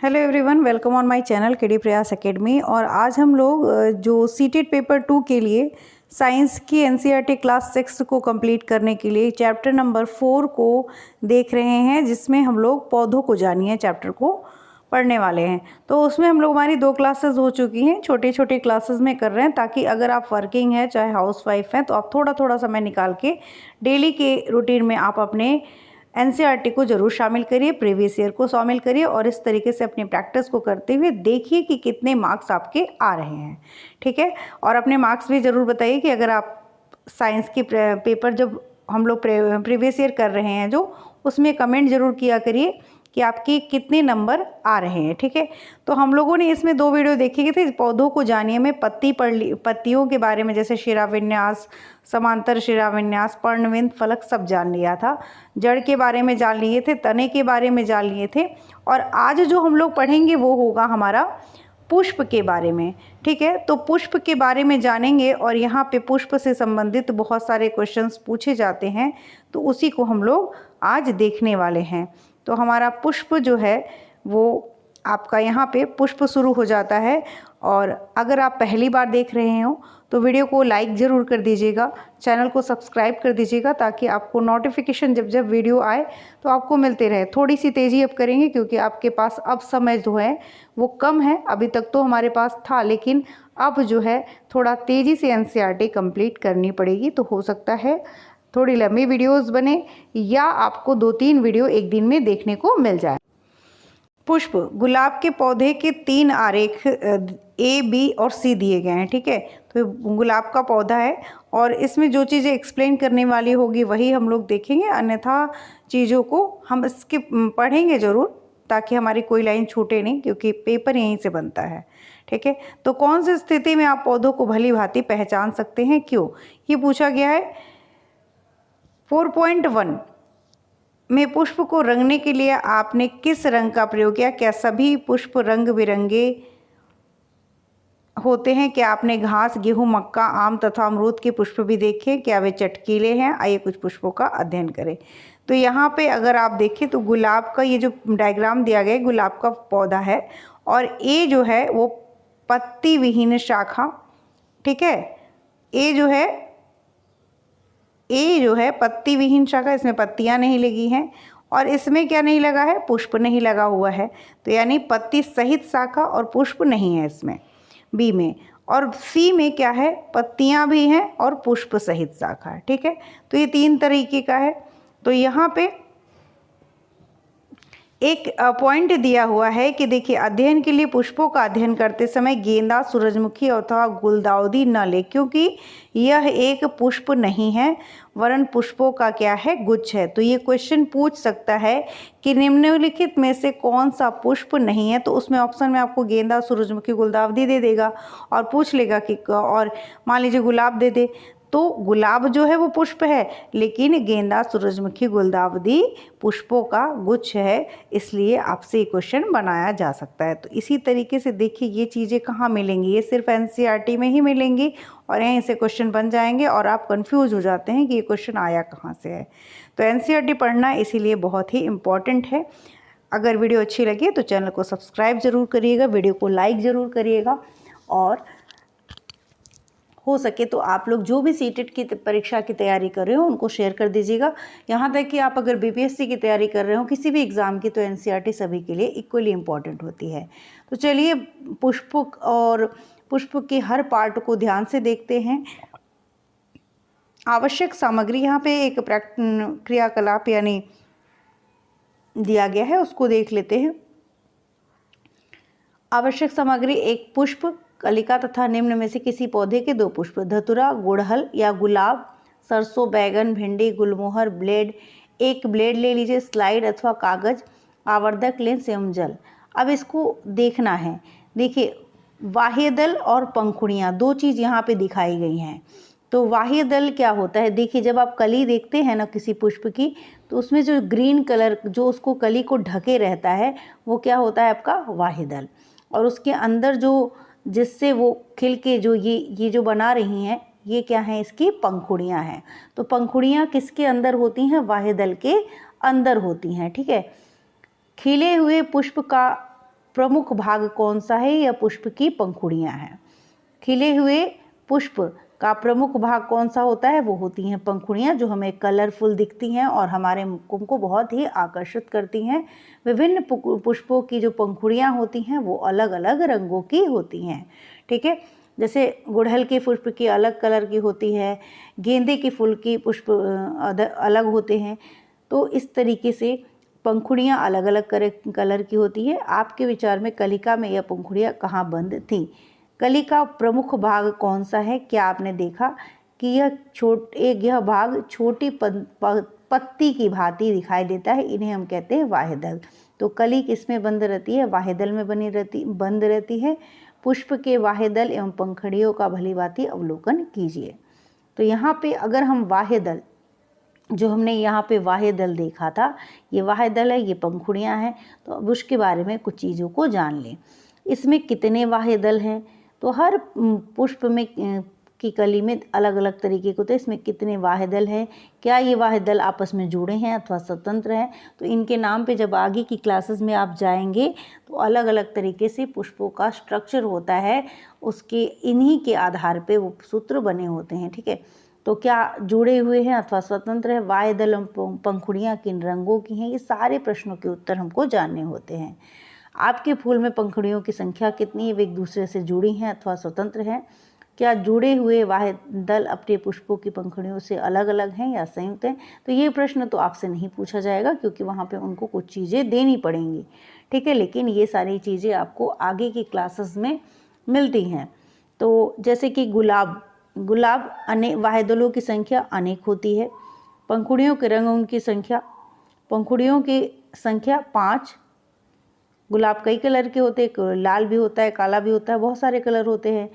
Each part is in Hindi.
Hello everyone, welcome on my channel KD प्रयास एकेडमी। और आज हम लोग जो सीटेट पेपर 2 के लिए साइंस की एनसीईआरटी क्लास 6 को कंप्लीट करने के लिए चैप्टर नंबर 4 को देख रहे हैं, जिसमें हम लोग पौधों को जानिए चैप्टर को पढ़ने वाले हैं। तो उसमें हम लोग हमारी 2 क्लासेस हो चुकी हैं, छोटे छोटे क्लासेस में कर रहे हैं, ताकि अगर आप वर्किंग हैं चाहे हाउसवाइफ हैं तो आप थोड़ा थोड़ा समय निकाल के डेली के रूटीन में आप अपने एनसीईआरटी को ज़रूर शामिल करिए, प्रीवियस ईयर को शामिल करिए और इस तरीके से अपनी प्रैक्टिस को करते हुए देखिए कि कितने मार्क्स आपके आ रहे हैं। ठीक है, और अपने मार्क्स भी ज़रूर बताइए कि अगर आप साइंस की पेपर जब हम लोग प्रीवियस ईयर कर रहे हैं जो, उसमें कमेंट ज़रूर किया करिए कि आपके कितने नंबर आ रहे हैं। ठीक है, तो हम लोगों ने इसमें 2 वीडियो देखी थे। पौधों को जानिए में पत्ती पढ़ ली, पत्तियों के बारे में जैसे शिराविन्यास, समांतर शिराविन्यास, पर्णविंद, फलक सब जान लिया था। जड़ के बारे में जान लिए थे, तने के बारे में जान लिए थे। और आज जो हम लोग पढ़ेंगे वो होगा हमारा पुष्प के बारे में। ठीक है, तो पुष्प के बारे में जानेंगे और यहाँ पे पुष्प से संबंधित बहुत सारे क्वेश्चंस पूछे जाते हैं, तो उसी को हम लोग आज देखने वाले हैं। तो हमारा पुष्प जो है वो आपका यहाँ पे पुष्प शुरू हो जाता है। और अगर आप पहली बार देख रहे हो तो वीडियो को लाइक ज़रूर कर दीजिएगा, चैनल को सब्सक्राइब कर दीजिएगा, ताकि आपको नोटिफिकेशन जब जब वीडियो आए तो आपको मिलते रहे। थोड़ी सी तेज़ी अब करेंगे क्योंकि आपके पास अब समय जो है वो कम है। अभी तक तो हमारे पास था, लेकिन अब जो है थोड़ा तेज़ी से एनसीईआरटी कंप्लीट करनी पड़ेगी। तो हो सकता है थोड़ी लंबी वीडियोस बने या आपको 2-3 वीडियो एक दिन में देखने को मिल जाए। पुष्प, गुलाब के पौधे के 3 आरेख ए, बी और सी दिए गए हैं। ठीक है, तो गुलाब का पौधा है और इसमें जो चीज़ें एक्सप्लेन करने वाली होगी वही हम लोग देखेंगे, अन्यथा चीज़ों को हम इसके पढ़ेंगे ज़रूर, ताकि हमारी कोई लाइन छूटे नहीं, क्योंकि पेपर यहीं से बनता है। ठीक है, तो कौन सी स्थिति में आप पौधों को भली भांति पहचान सकते हैं, क्यों, ये पूछा गया है। 4.1 में पुष्प को रंगने के लिए आपने किस रंग का प्रयोग किया? क्या सभी पुष्प रंग बिरंगे होते हैं? क्या आपने घास, गेहूं, मक्का, आम तथा अमरूद के पुष्प भी देखे? क्या वे चटकीले हैं? आइए कुछ पुष्पों का अध्ययन करें। तो यहाँ पे अगर आप देखें तो गुलाब का ये जो डायग्राम दिया गया है, गुलाब का पौधा है और ये जो है वो पत्ती विहीन शाखा। ठीक है, ये जो है पत्ती विहीन शाखा, इसमें पत्तियां नहीं लगी हैं। और इसमें क्या नहीं लगा है? पुष्प नहीं लगा हुआ है। तो यानी पत्ती सहित शाखा और पुष्प नहीं है इसमें, बी में। और सी में क्या है? पत्तियां भी हैं और पुष्प सहित शाखा है। ठीक है, तो ये 3 तरीके का है। तो यहाँ पे एक पॉइंट दिया हुआ है कि देखिए, अध्ययन के लिए पुष्पों का अध्ययन करते समय गेंदा, सूरजमुखी अथवा गुलदाउदी न ले, क्योंकि यह एक पुष्प नहीं है वरन पुष्पों का क्या है? गुच्छ है। तो ये क्वेश्चन पूछ सकता है कि निम्नलिखित में से कौन सा पुष्प नहीं है। तो उसमें ऑप्शन में आपको गेंदा, सूरजमुखी, गुलदाउदी दे देगा और पूछ लेगा कि, और मान लीजिए गुलाब दे दे, तो गुलाब जो है वो पुष्प है, लेकिन गेंदा, सूरजमुखी, गुलदाउदी पुष्पों का गुच्छ है, इसलिए आपसे ये क्वेश्चन बनाया जा सकता है। तो इसी तरीके से देखिए, ये चीज़ें कहाँ मिलेंगी? ये सिर्फ एनसीईआरटी में ही मिलेंगी और यहीं से क्वेश्चन बन जाएंगे और आप कंफ्यूज हो जाते हैं कि ये क्वेश्चन आया कहाँ से है। तो एनसीईआरटी पढ़ना इसीलिए बहुत ही इम्पॉर्टेंट है। अगर वीडियो अच्छी लगी तो चैनल को सब्सक्राइब ज़रूर करिएगा, वीडियो को लाइक ज़रूर करिएगा, और हो सके तो आप लोग जो भी सीटेट की परीक्षा की तैयारी कर रहे हो उनको शेयर कर दीजिएगा। यहाँ तक कि आप अगर बीपीएससी की तैयारी कर रहे हो, किसी भी एग्ज़ाम की, तो एनसीईआरटी सभी के लिए इक्वली इम्पॉर्टेंट होती है। तो चलिए पुष्प और पुष्प के हर पार्ट को ध्यान से देखते हैं। आवश्यक सामग्री, यहाँ पे एक क्रियाकलाप यानी दिया गया है, उसको देख लेते हैं। आवश्यक सामग्री: एक पुष्प, कलिका तथा निम्न में से किसी पौधे के 2 पुष्प, धतूरा, गुड़हल या गुलाब, सरसों, बैगन, भिंडी, गुलमोहर, ब्लेड, एक ब्लेड ले लीजिए, स्लाइड अथवा कागज, आवर्धक लेंस एवं जल। अब इसको देखना है। देखिए, बाह्य दल और पंखुड़ियाँ 2 चीज़ यहाँ पे दिखाई गई हैं। तो बाह्य दल क्या होता है? देखिए, जब आप कली देखते हैं ना किसी पुष्प की, तो उसमें जो ग्रीन कलर जो उसको कली को ढके रहता है, वो क्या होता है? आपका बाह्य दल। और उसके अंदर जो जिससे वो खिल के जो ये जो बना रही हैं, ये क्या है? इसकी पंखुड़ियाँ हैं। तो पंखुड़ियाँ किसके अंदर होती हैं? बाह्य दल के अंदर होती हैं। ठीक है, खिले हुए पुष्प का प्रमुख भाग कौन सा है? यह पुष्प की पंखुड़ियाँ हैं। खिले हुए पुष्प का प्रमुख भाग कौन सा होता है? वो होती हैं पंखुड़ियाँ, जो हमें कलरफुल दिखती हैं और हमारे मुख को बहुत ही आकर्षित करती हैं। विभिन्न पुष्पों की जो पंखुड़ियाँ होती हैं वो अलग अलग रंगों की होती हैं। ठीक है, जैसे गुड़हल के पुष्प की अलग कलर की होती है, गेंदे के फूल की पुष्प अलग होते हैं। तो इस तरीके से पंखुड़ियाँ अलग अलग कलर की होती है। आपके विचार में कलिका में यह पंखुड़ियाँ कहाँ बंद थी? कली का प्रमुख भाग कौन सा है? क्या आपने देखा कि यह भाग छोटी पत्ती की भांति दिखाई देता है? इन्हें हम कहते हैं वाहेदल। तो कली किसमें बंद रहती है? वाहेदल में बंद रहती है। पुष्प के वाहेदल एवं पंखुड़ियों का भलीभांति अवलोकन कीजिए। तो यहाँ पे अगर हम वाहेदल, जो हमने यहाँ पे वाहेदल देखा था, ये वाहेदल है, ये पंखुड़ियाँ हैं। तो अब उसके बारे में कुछ चीज़ों को जान लें। इसमें कितने वाहेदल हैं? तो हर पुष्प में की कली में अलग अलग तरीके के होते हैं। इसमें कितने वाहेदल हैं? क्या ये वाहेदल आपस में जुड़े हैं अथवा स्वतंत्र हैं? तो इनके नाम पे जब आगे की क्लासेस में आप जाएंगे तो अलग अलग तरीके से पुष्पों का स्ट्रक्चर होता है, उसके इन्हीं के आधार पे वो सूत्र बने होते हैं। ठीक है, तो क्या जुड़े हुए हैं अथवा स्वतंत्र है? वाहेदल एवं पंखुड़ियाँ किन रंगों की हैं? ये सारे प्रश्नों के उत्तर हमको जानने होते हैं। आपके फूल में पंखुड़ियों की संख्या कितनी है? वे एक दूसरे से जुड़ी हैं अथवा स्वतंत्र हैं? क्या जुड़े हुए वाहेदल अपने पुष्पों की पंखुड़ियों से अलग अलग हैं या संयुक्त हैं? तो ये प्रश्न तो आपसे नहीं पूछा जाएगा, क्योंकि वहाँ पे उनको कुछ चीज़ें देनी पड़ेंगी। ठीक है, लेकिन ये सारी चीज़ें आपको आगे की क्लासेस में मिलती हैं। तो जैसे कि गुलाब अनेक वाहेदलों की संख्या अनेक होती है। पंखुड़ियों के रंगों की संख्या, पंखुड़ियों की संख्या 5। गुलाब कई कलर के होते हैं, लाल भी होता है, काला भी होता है, बहुत सारे कलर होते हैं।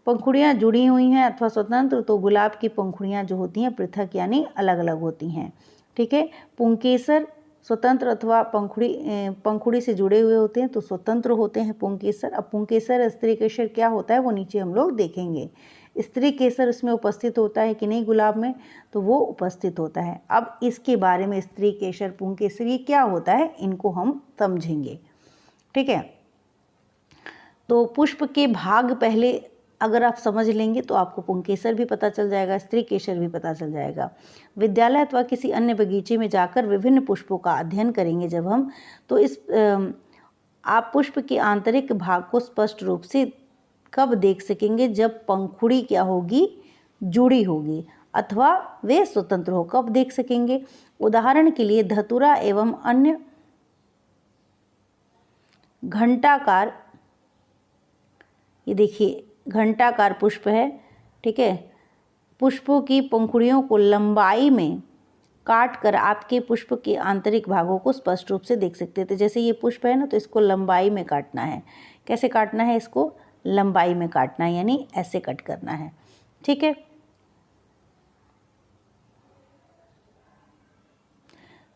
पंखुड़ियाँ जुड़ी हुई हैं अथवा स्वतंत्र, तो गुलाब की पंखुड़ियाँ जो होती हैं पृथक यानी अलग अलग होती हैं। ठीक है, पुंकेसर स्वतंत्र अथवा पंखुड़ी से जुड़े हुए होते हैं, तो स्वतंत्र होते हैं पुंकेसर। अब पुंकेसर स्त्री केसर क्या होता है वो नीचे हम लोग देखेंगे। स्त्री केसर इसमें उपस्थित होता है कि नहीं गुलाब में? तो वो उपस्थित होता है। अब इसके बारे में स्त्री केसर, पुंकेसर ये क्या होता है, इनको हम समझेंगे। ठीक है, तो पुष्प के भाग पहले अगर आप समझ लेंगे तो आपको पुंकेसर भी पता चल जाएगा, स्त्री केसर भी पता चल जाएगा। विद्यालय अथवा किसी अन्य बगीचे में जाकर विभिन्न पुष्पों का अध्ययन करेंगे जब हम, तो आप पुष्प के आंतरिक भाग को स्पष्ट रूप से कब देख सकेंगे? जब पंखुड़ी क्या होगी? जुड़ी होगी अथवा वे स्वतंत्र हो। कब देख सकेंगे? उदाहरण के लिए धतूरा एवं अन्य घंटाकार, ये देखिए घंटाकार पुष्प है। ठीक है, पुष्पों की पंखुड़ियों को लंबाई में काट कर आपके पुष्प के आंतरिक भागों को स्पष्ट रूप से देख सकते थे। जैसे ये पुष्प है ना, तो इसको लंबाई में काटना है। कैसे काटना है? इसको लंबाई में काटना है, यानी ऐसे कट करना है। ठीक है,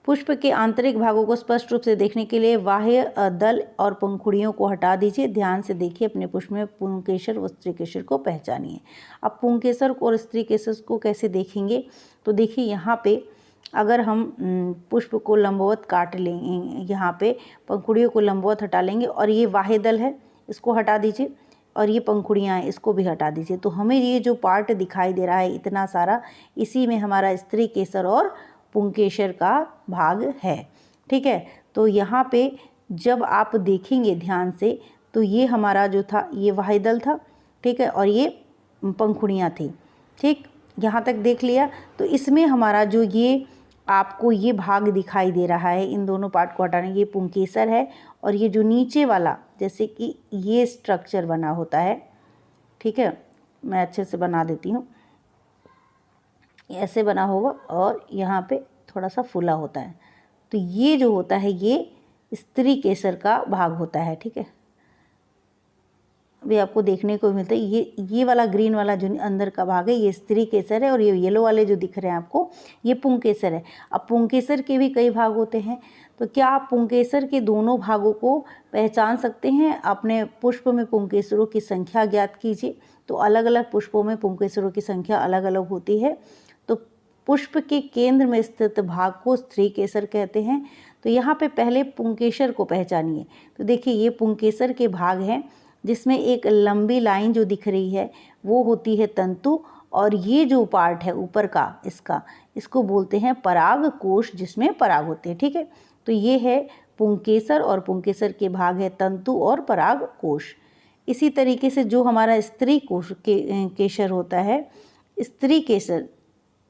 पुष्प के आंतरिक भागों को स्पष्ट रूप से देखने के लिए बाह्य दल और पंखुड़ियों को हटा दीजिए। ध्यान से देखिए अपने पुष्प में पुंकेसर व स्त्री केसर को पहचानिए। अब पुंकेसर और स्त्री केसर को कैसे देखेंगे? तो देखिए यहाँ पे अगर हम पुष्प को लंबवत काट लेंगे, यहाँ पे पंखुड़ियों को लंबवत हटा लेंगे और ये वाहेदल है इसको हटा दीजिए और ये पंखुड़ियाँ हैं इसको भी हटा दीजिए, तो हमें ये जो पार्ट दिखाई दे रहा है इतना सारा, इसी में हमारा स्त्री केसर और पुंकेसर का भाग है। ठीक है, तो यहाँ पे जब आप देखेंगे ध्यान से तो ये हमारा जो था ये वाहेदल था। ठीक है, और ये पंखुड़ियाँ थी। ठीक, यहाँ तक देख लिया। तो इसमें हमारा जो ये आपको ये भाग दिखाई दे रहा है, इन दोनों पार्ट को हटाने, ये पुंकेसर है और ये जो नीचे वाला जैसे कि ये स्ट्रक्चर बना होता है। ठीक है, मैं अच्छे से बना देती हूँ। ऐसे बना होगा और यहाँ पे थोड़ा सा फूला होता है, तो ये जो होता है ये स्त्री केसर का भाग होता है। ठीक है, भी आपको देखने को मिलता है। ये वाला ग्रीन वाला जो अंदर का भाग है ये स्त्री केसर है और ये येलो वाले जो दिख रहे हैं आपको ये पुंकेसर है। अब पुंकेसर के भी कई भाग होते हैं, तो क्या आप पुंकेसर के दोनों भागों को पहचान सकते हैं? अपने पुष्प में पुंकेसरों की संख्या ज्ञात कीजिए। तो अलग अलग पुष्पों में पुंकेसरों की संख्या अलग अलग होती है। तो पुष्प के केंद्र में स्थित भाग को स्त्री केसर कहते हैं। तो यहाँ पे पहले पुंकेसर को पहचानिए। तो देखिए ये पुंकेसर के भाग हैं, जिसमें एक लंबी लाइन जो दिख रही है वो होती है तंतु, और ये जो पार्ट है ऊपर का इसको बोलते हैं पराग कोश, जिसमें पराग होते हैं। ठीक है, तो ये है पुंकेसर, और पुंकेसर के भाग है तंतु और पराग कोश। इसी तरीके से जो हमारा स्त्री कोश केसर होता है, स्त्री केसर,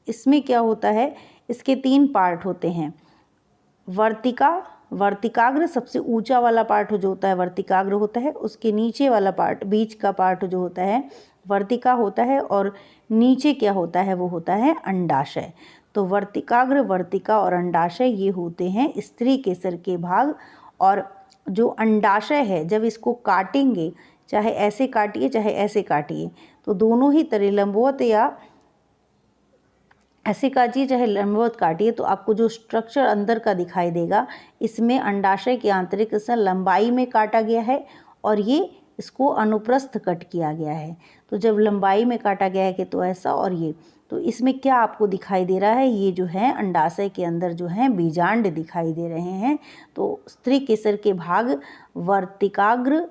इसमें क्या होता है, इसके 3 पार्ट होते हैं। वर्तिकाग्र सबसे ऊंचा वाला पार्ट जो होता है वर्तिकाग्र होता है, उसके नीचे वाला पार्ट, बीच का पार्ट जो होता है वर्तिका होता है, और नीचे क्या होता है वो होता है अंडाशय। तो वर्तिकाग्र, वर्तिका और अंडाशय ये होते हैं स्त्री केसर के भाग। और जो अंडाशय है, जब इसको काटेंगे, चाहे ऐसे काटिए चाहे ऐसे काटिए, तो दोनों ही तरह लंबवत या ऐसे काटिए चाहे लंबवत काटिए, तो आपको जो स्ट्रक्चर अंदर का दिखाई देगा, इसमें अंडाशय के आंतरिक हिस्सा लंबाई में काटा गया है और ये इसको अनुप्रस्थ कट किया गया है। तो जब लंबाई में काटा गया है कि तो ऐसा, और ये तो इसमें क्या आपको दिखाई दे रहा है, ये जो है अंडाशय के अंदर जो है बीजांड दिखाई दे रहे हैं। तो स्त्री केसर के भाग वर्तिकाग्र,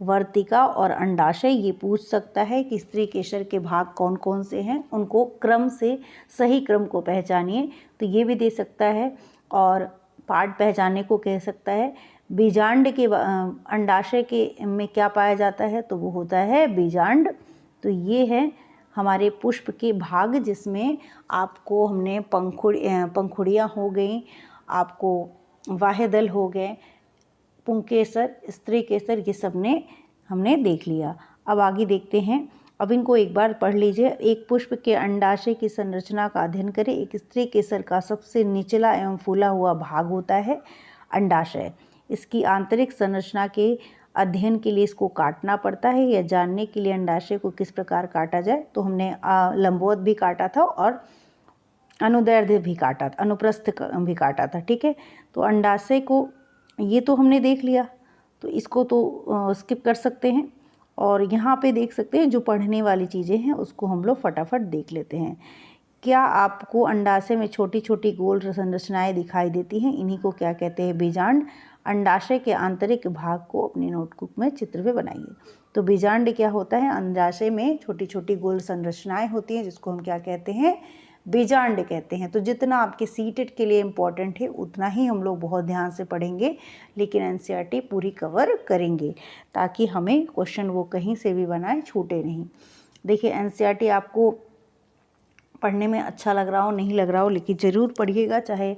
वर्तिका और अंडाशय, ये पूछ सकता है कि स्त्री केसर के भाग कौन कौन से हैं, उनको क्रम से, सही क्रम को पहचानिए। तो ये भी दे सकता है, और पार्ट पहचानने को कह सकता है। बीजांड के अंडाशय के में क्या पाया जाता है, तो वो होता है बीजांड। तो ये है हमारे पुष्प के भाग, जिसमें आपको हमने पंखुड़ियाँ हो गई, आपको वाह्यदल हो गए, पुंकेसर, स्त्री केसर, ये सब हमने देख लिया। अब आगे देखते हैं। अब इनको एक बार पढ़ लीजिए। एक पुष्प के अंडाशय की संरचना का अध्ययन करें। एक स्त्री केसर का सबसे निचला एवं फूला हुआ भाग होता है अंडाशय। इसकी आंतरिक संरचना के अध्ययन के लिए इसको काटना पड़ता है, या जानने के लिए अंडाशय को किस प्रकार काटा जाए, तो हमने लंबवत भी काटा था और अनुदैर्ध्य भी काटा था, अनुप्रस्थ भी काटा था। ठीक है, तो अंडाशय को ये तो हमने देख लिया, तो इसको तो स्किप कर सकते हैं। और यहाँ पे देख सकते हैं जो पढ़ने वाली चीज़ें हैं उसको हम लोग फटाफट देख लेते हैं। क्या आपको अंडाशय में छोटी छोटी गोल संरचनाएं दिखाई देती हैं, इन्हीं को क्या कहते हैं, बीजांड। अंडाशय के आंतरिक भाग को अपनी नोटबुक में चित्र में बनाइए। तो बीजांड क्या होता है, अंडाशय में छोटी छोटी गोल संरचनाएं होती हैं, जिसको हम क्या कहते हैं, बीजांड कहते हैं। तो जितना आपके सीटेट के लिए इम्पॉर्टेंट है उतना ही हम लोग बहुत ध्यान से पढ़ेंगे, लेकिन एनसीईआरटी पूरी कवर करेंगे, ताकि हमें क्वेश्चन वो कहीं से भी बनाए छूटे नहीं। देखिए एनसीईआरटी आपको पढ़ने में अच्छा लग रहा हो नहीं लग रहा हो, लेकिन ज़रूर पढ़िएगा, चाहे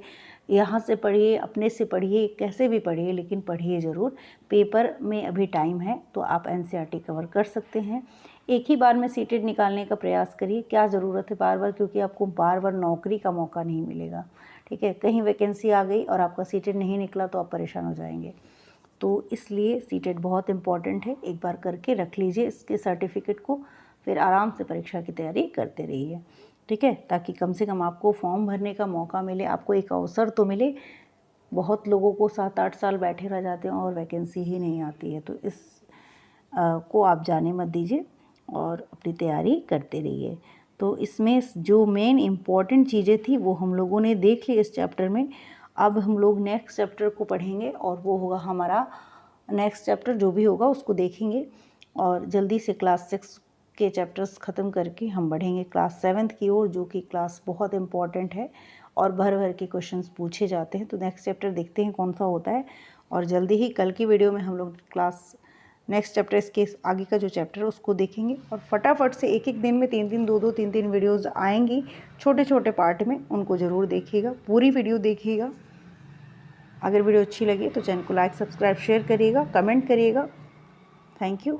यहाँ से पढ़िए, अपने से पढ़िए, कैसे भी पढ़िए, लेकिन पढ़िए ज़रूर। पेपर में अभी टाइम है, तो आप एनसीईआरटी कवर कर सकते हैं। एक ही बार में सीटेट निकालने का प्रयास करिए, क्या ज़रूरत है बार बार, क्योंकि आपको बार बार नौकरी का मौका नहीं मिलेगा। ठीक है, कहीं वैकेंसी आ गई और आपका सीटेट नहीं निकला तो आप परेशान हो जाएंगे। तो इसलिए सीटेट बहुत इंपॉर्टेंट है, एक बार करके रख लीजिए इसके सर्टिफिकेट को, फिर आराम से परीक्षा की तैयारी करते रहिए। ठीक है, ताकि कम से कम आपको फॉर्म भरने का मौका मिले, आपको एक अवसर तो मिले। बहुत लोगों को 7-8 साल बैठे रह जाते हैं और वैकेंसी ही नहीं आती है, तो इस को आप जाने मत दीजिए और अपनी तैयारी करते रहिए। तो इसमें जो मेन इम्पॉर्टेंट चीज़ें थी वो हम लोगों ने देख ली इस चैप्टर में। अब हम लोग नेक्स्ट चैप्टर को पढ़ेंगे, और वो होगा हमारा नेक्स्ट चैप्टर, जो भी होगा उसको देखेंगे, और जल्दी से क्लास 6 के चैप्टर्स ख़त्म करके हम बढ़ेंगे क्लास 7 की ओर, जो कि क्लास बहुत इंपॉर्टेंट है और भर भर के क्वेश्चंस पूछे जाते हैं। तो नेक्स्ट चैप्टर देखते हैं कौन सा होता है, और जल्दी ही कल की वीडियो में हम लोग क्लास नेक्स्ट चैप्टर, इसके आगे का जो चैप्टर है उसको देखेंगे। और फटाफट से एक एक दिन में 3-3, 2-2, 3-3 वीडियोज़ आएंगी छोटे छोटे पार्ट में, उनको ज़रूर देखिएगा, पूरी वीडियो देखिएगा। अगर वीडियो अच्छी लगी तो चैनल को लाइक, सब्सक्राइब, शेयर करिएगा, कमेंट करिएगा। Thank you.